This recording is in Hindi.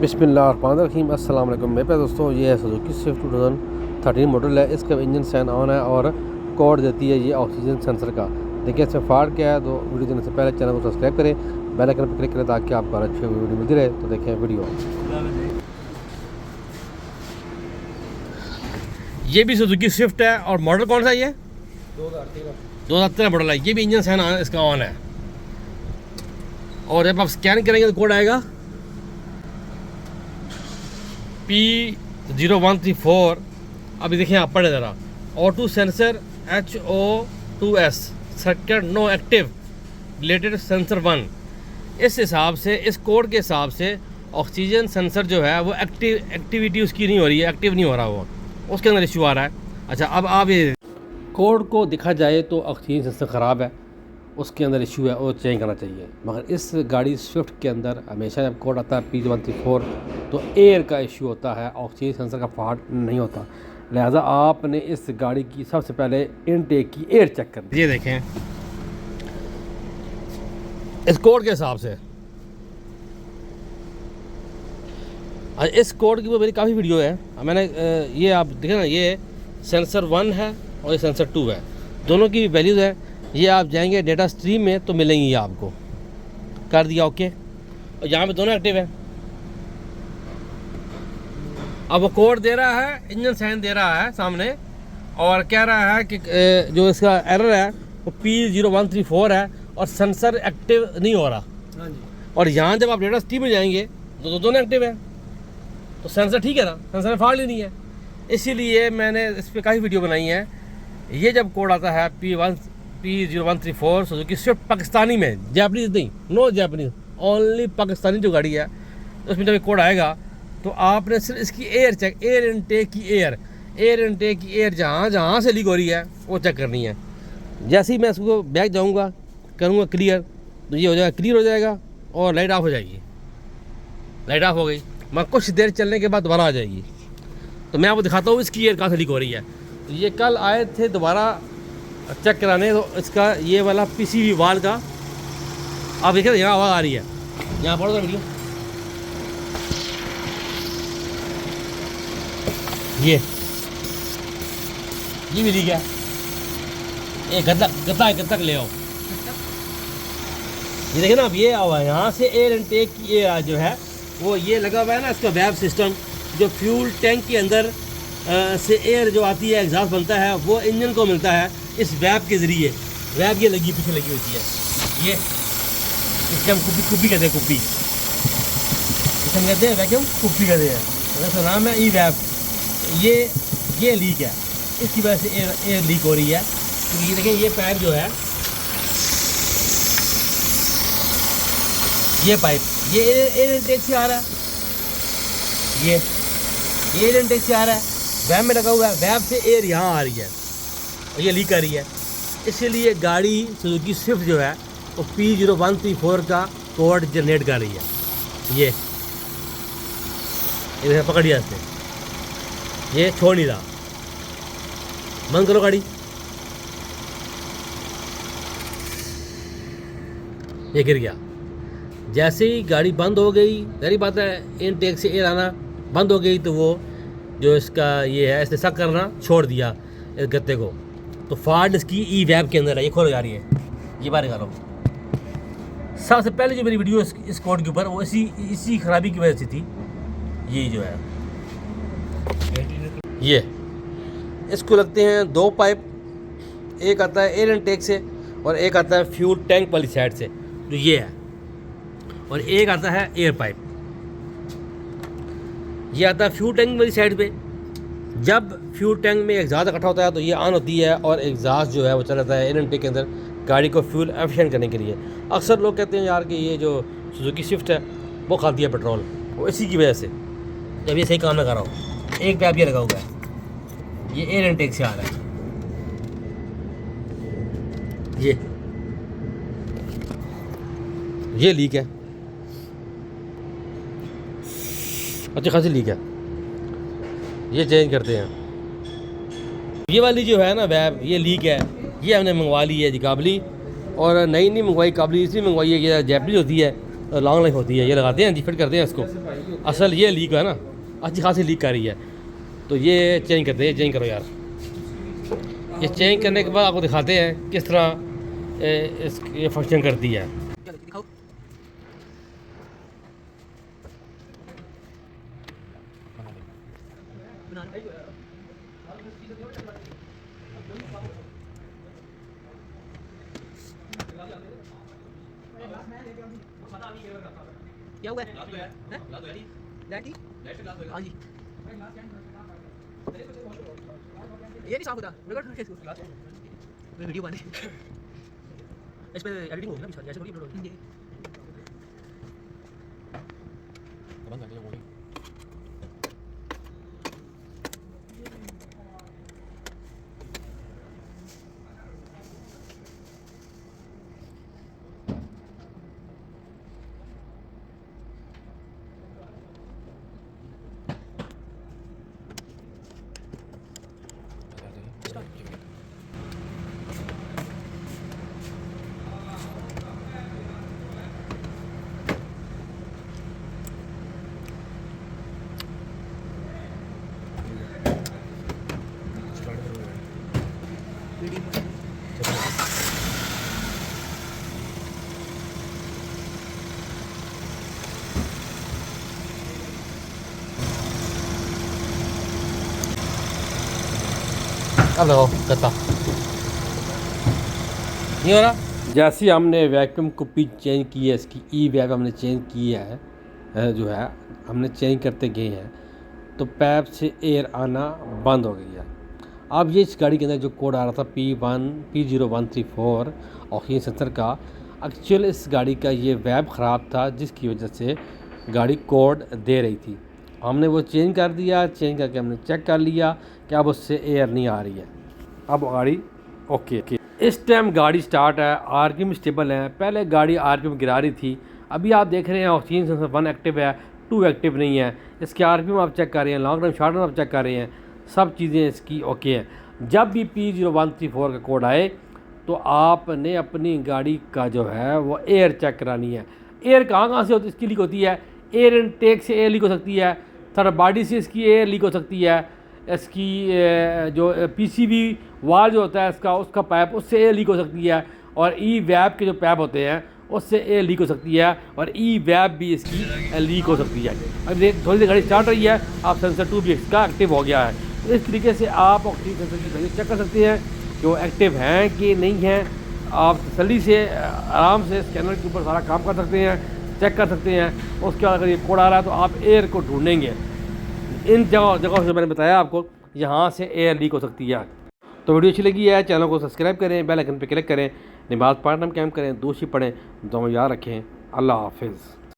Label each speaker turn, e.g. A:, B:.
A: बिस्मिल्लाहिर्रहमानिर्रहीम। अस्सलाम वालेकुम मेरे प्यारे दोस्तों, ये है सुजुकी स्विफ्ट 2013 मॉडल है। इसका इंजन फैन ऑन है और कोड देती है ये ऑक्सीजन सेंसर का। देखिए इसमें फॉल्ट क्या है, तो वीडियो देने से पहले चैनल को सब्सक्राइब करें, बेल आइकन पर क्लिक करें ताकि आपको हर अच्छी वीडियो मिलती रहे। तो देखें वीडियो।
B: ये भी सुजुकी स्विफ्ट है और मॉडल कौन सा है? ये 2013 मॉडल है। ये भी इंजन फैन इसका ऑन है और जब आप स्कैन करेंगे तो कोड आएगा P0134। अभी देखिए आप पढ़े ज़रा, auto sensor HO2S circuit no active related sensor 1। इस हिसाब से, इस कोड के हिसाब से ऑक्सीजन सेंसर जो है वो एक्टिविटी उसकी नहीं हो रही है, एक्टिव नहीं हो रहा, वो उसके अंदर इशू आ रहा है। अच्छा, अब आप ये कोड को देखा जाए तो ऑक्सीजन सेंसर ख़राब है, उसके अंदर इशू है, वो चेंज करना चाहिए। मगर इस गाड़ी स्विफ्ट के अंदर हमेशा जब कोड आता है P0134 तो एयर का इशू होता है, ऑक्सीजन सेंसर का फॉल्ट नहीं होता। लिहाजा आपने इस गाड़ी की सबसे पहले इनटेक की एयर चेक करनी। ये देखें इस कोड के हिसाब से, इस कोड की वो मेरी काफ़ी वीडियो है, मैंने ये आप देखें ना, ये सेंसर 1 है और ये सेंसर 2 है, दोनों की वैल्यूज़ है। ये आप जाएंगे डेटा स्ट्रीम में तो मिलेंगी, ये आपको कर दिया ओके। और यहाँ पे दोनों एक्टिव है। अब वो कोड दे रहा है, इंजन साइन दे रहा है सामने और कह रहा है कि जो इसका एरर है वो P0134 है और सेंसर एक्टिव नहीं हो रहा। और यहाँ जब आप डेटा स्ट्रीम में जाएंगे तो दोनों एक्टिव है, तो सेंसर ठीक है ना, सेंसर में फॉल्ट ही नहीं है। इसीलिए मैंने इस पर काफ़ी वीडियो बनाई है। ये जब कोड आता है P0134 सुजुकी स्विफ्ट पाकिस्तानी में, जापानीज़ नहीं, नो जापानीज़, ओनली पाकिस्तानी जो गाड़ी है, उसमें जब कोड आएगा तो आपने सिर्फ इसकी एयर चेक, एयर इनटेक की एयर जहाँ से लीक हो रही है वो चेक करनी है। जैसे ही मैं इसको बैक जाऊँगा, करूँगा क्लियर, तो ये हो जाएगा, क्लियर हो जाएगा और लाइट ऑफ हो जाएगी। लाइट ऑफ हो गई, मैं कुछ देर चलने के बाद दोबारा आ जाएगी। तो मैं आपको दिखाता हूँ इसकी एयर कहाँ से लीक हो रही है। तो ये कल आए थे दोबारा चेक कराने, तो इसका ये वाला PCV वाल का आप देखिए यहाँ आवाज़ आ रही है, यहाँ पढ़ो वीडियो। ये भी लीक है, ये गद्दा ले आओ। ये देखिए ना, अब ये आवा है यहाँ से एयर इनटेक की एयर जो है वो ये लगा हुआ है ना, इसका वेब सिस्टम जो फ्यूल टैंक के अंदर से एयर जो आती है, एग्जॉस्ट बनता है, वो इंजन को मिलता है इस वैब के ज़रिए। वैब ये पीछे लगी होती है, ये इसके हम कुप्पी कहते हैं, कुप्पी इसे हम कहते हैं, वैक्यूम कुप्पी कहते हैं, वैसे नाम है ई वैब। ये लीक है, इसकी वजह से एयर लीक हो रही है। तो ये देखें, ये पाइप जो है, ये पाइप ये एयर इनटेक से आ रहा है, ये एयर इनटेक से आ रहा है, वैब में लगा हुआ है, वैब से एयर यहाँ आ रही है और ये लीक कर रही है। इसीलिए गाड़ी सुजुकी स्विफ्ट जो है वो P0134 का कोड जनरेट कर रही है। ये पकड़ लिया इसने, ये छोड़ नहीं रहा। बंद करो गाड़ी, ये गिर गया। जैसे ही गाड़ी बंद हो गई, जाहिर बात है इनटेक से एयर आना बंद हो गई, तो वो जो इसका ये है, इसने शक करना छोड़ दिया इस गत्ते को। तो फॉल्ट इसकी ई वैब के अंदर है, ये खोलो जा रही है, ये बाहर निकालो। सबसे पहले जो मेरी वीडियो इस कोड के ऊपर, वो इसी खराबी की वजह से थी। ये जो है, ये इसको लगते हैं दो पाइप, एक आता है एयर इनटेक से और एक आता है फ्यूल टैंक वाली साइड से, जो ये है, और एक आता है एयर पाइप, ये आता है फ्यूल टैंक वाली साइड पे। जब फ्यूल टैंक में एग्जॉस्ट इकट्ठा होता है तो ये ऑन होती है और एग्जॉस्ट जो है वो चला जाता है एयर इनटेक के अंदर, गाड़ी को फ्यूल एफिशिएंट करने के लिए। अक्सर लोग कहते हैं यार कि ये जो सुजुकी स्विफ्ट है वो खाती है पेट्रोल, वो इसी की वजह से जब ये सही काम ना कर रहा हो। एक पाइप ये लगा हुआ है, ये एयर इनटेक से आ रहा है, ये लीक है, अच्छी खासी लीक है, ये चेंज करते हैं। ये वाली जो है ना वैब, ये लीक है, ये हमने मंगवा ली है जी काबली, और नई नहीं मंगवाई, काबली इसलिए मंगवाई है, ये जापानीज होती है, लॉन्ग लाइफ होती है। ये लगाते हैं जी, फिट करते हैं इसको। असल ये लीक है ना, अच्छी खासी लीक कर रही है, तो ये चेंज करते हैं। चेंज करो यार। ये चेंज करने के बाद आपको दिखाते हैं किस तरह ये फंक्शन करती है।
C: क्या हुआ है? लाइट हाँ जी, ये नहीं साफ होता। वीडियो बने इस पे एडिटिंग होगी ना, जैसे थोड़ी अपलोड होगी।
B: अब लगाओ गत्ता, नहीं हो रहा। जैसे हमने वैक्यूम कुप्पी चेंज की है, इसकी ई वैप हमने चेंज की है, जो है हमने चेंज करते गए हैं, तो पैप से एयर आना बंद हो गई है। अब ये इस गाड़ी के अंदर जो कोड आ रहा था P0134 ऑक्सीजन सेंसर का, एक्चुअल इस गाड़ी का ये वैप ख़राब था, जिसकी वजह से गाड़ी कोड दे रही थी। हमने वो चेंज कर दिया। चेंज करके हमने चेक कर लिया कि अब उससे एयर नहीं आ रही है। अब गाड़ी ओके। इस टाइम गाड़ी स्टार्ट है, आरपीएम स्टेबल है। पहले गाड़ी आरपीएम गिरा रही थी। अभी आप देख रहे हैं ऑक्सीजन सेंसर 1 एक्टिव है, 2 एक्टिव नहीं है। इसके आरपीएम आप चेक कर रहे हैं, लॉन्ग रन शॉर्ट रन आप चेक कर रहे हैं, सब चीज़ें इसकी ओके हैं। जब भी P0134 का कोड आए तो आपने अपनी गाड़ी का जो है वो एयर चेक करानी है। एयर कहाँ से होती इसकी लीक होती है? एयर इनटेक से एयर लीक हो सकती है, थर्ड बॉडी से इसकी एयर लीक हो सकती है, इसकी जो पीसीबी वाल जो होता है इसका, उसका पाइप, उससे एयर लीक हो सकती है, और ई वैप के जो पाइप होते हैं उससे एयर लीक हो सकती है, और ई वैप भी इसकी लीक हो सकती है। अब देख थोड़ी देर गाड़ी स्टार्ट रही है, आप सेंसर 2 भी इसका एक्टिव हो गया है। तो इस तरीके से आप ऑक्सीजन सेंसर की वैल्यू चेक कर सकते हैं कि वो एक्टिव हैं कि नहीं हैं। आप तसल्ली से आराम से स्कैनर के ऊपर सारा काम कर सकते हैं, चेक कर सकते हैं। उसके बाद अगर ये कोड आ रहा है तो आप एयर को ढूंढेंगे। इन जगहों से मैंने बताया आपको, यहाँ से एयर लीक हो सकती है। तो वीडियो अच्छी लगी है, चैनल को सब्सक्राइब करें, बेल आइकन पर क्लिक करें, नमाज़ पढ़ना कैम करें, दूसरी पढ़ें, दुआ याद रखें। अल्लाह हाफिज़।